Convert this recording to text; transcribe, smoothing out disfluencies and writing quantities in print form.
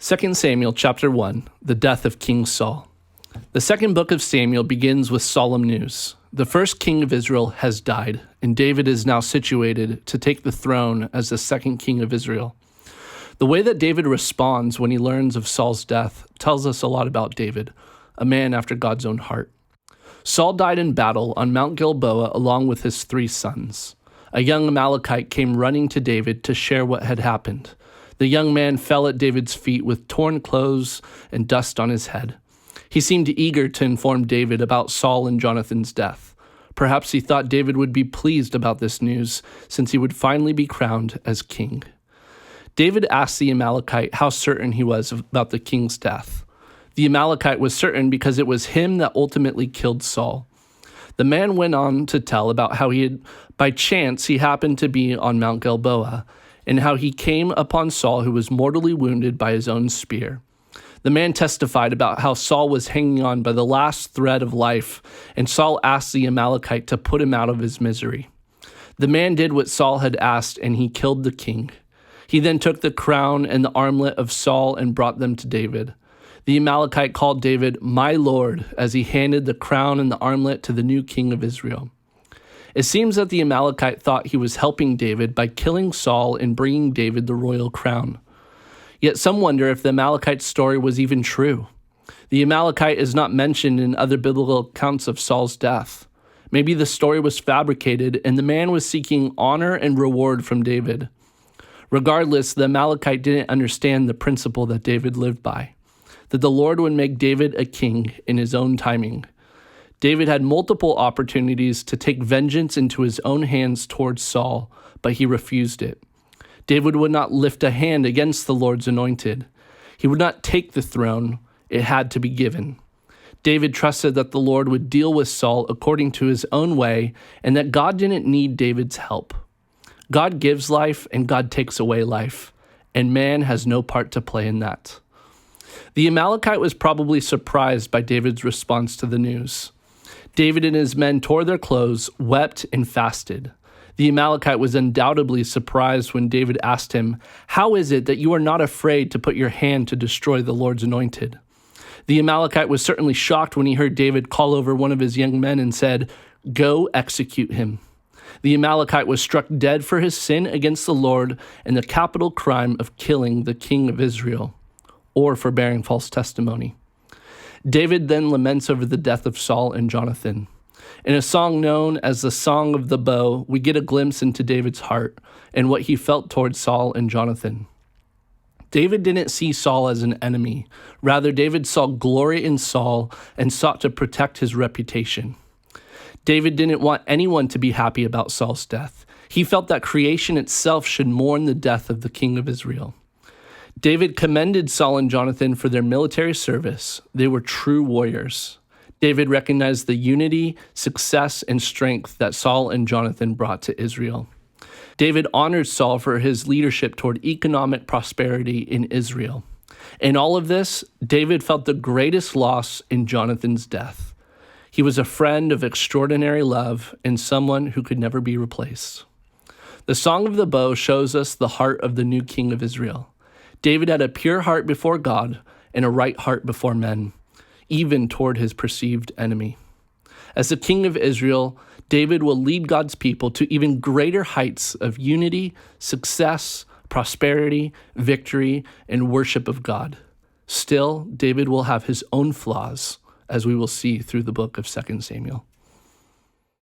2 Samuel chapter 1, the death of King Saul. The second book of Samuel begins with solemn news. The first king of Israel has died, and David is now situated to take the throne as the second king of Israel. The way that David responds when he learns of Saul's death tells us a lot about David, a man after God's own heart. Saul died in battle on Mount Gilboa along with his 3 sons. A young Amalekite came running to David to share what had happened. The young man fell at David's feet with torn clothes and dust on his head. He seemed eager to inform David about Saul and Jonathan's death. Perhaps he thought David would be pleased about this news, since he would finally be crowned as king. David asked the Amalekite how certain he was about the king's death. The Amalekite was certain because it was him that ultimately killed Saul. The man went on to tell about how by chance he happened to be on Mount Gilboa, and how he came upon Saul, who was mortally wounded by his own spear. The man testified about how Saul was hanging on by the last thread of life, and Saul asked the Amalekite to put him out of his misery. The man did what Saul had asked, and he killed the king. He then took the crown and the armlet of Saul and brought them to David. The Amalekite called David, "My Lord," as he handed the crown and the armlet to the new king of Israel. It seems that the Amalekite thought he was helping David by killing Saul and bringing David the royal crown. Yet some wonder if the Amalekite's story was even true. The Amalekite is not mentioned in other biblical accounts of Saul's death. Maybe the story was fabricated and the man was seeking honor and reward from David. Regardless, the Amalekite didn't understand the principle that David lived by, that the Lord would make David a king in his own timing. David had multiple opportunities to take vengeance into his own hands towards Saul, but he refused it. David would not lift a hand against the Lord's anointed. He would not take the throne. It had to be given. David trusted that the Lord would deal with Saul according to his own way, and that God didn't need David's help. God gives life and God takes away life, and man has no part to play in that. The Amalekite was probably surprised by David's response to the news. David and his men tore their clothes, wept, and fasted. The Amalekite was undoubtedly surprised when David asked him, "How is it that you are not afraid to put your hand to destroy the Lord's anointed?" The Amalekite was certainly shocked when he heard David call over one of his young men and said, "Go execute him." The Amalekite was struck dead for his sin against the Lord and the capital crime of killing the king of Israel, or for bearing false testimony. David then laments over the death of Saul and Jonathan. In a song known as the Song of the Bow, we get a glimpse into David's heart and what he felt towards Saul and Jonathan. David didn't see Saul as an enemy. Rather, David saw glory in Saul and sought to protect his reputation. David didn't want anyone to be happy about Saul's death. He felt that creation itself should mourn the death of the king of Israel. David commended Saul and Jonathan for their military service. They were true warriors. David recognized the unity, success, and strength that Saul and Jonathan brought to Israel. David honored Saul for his leadership toward economic prosperity in Israel. In all of this, David felt the greatest loss in Jonathan's death. He was a friend of extraordinary love and someone who could never be replaced. The Song of the Bow shows us the heart of the new king of Israel. David had a pure heart before God and a right heart before men, even toward his perceived enemy. As the king of Israel, David will lead God's people to even greater heights of unity, success, prosperity, victory, and worship of God. Still, David will have his own flaws, as we will see through the book of 2 Samuel.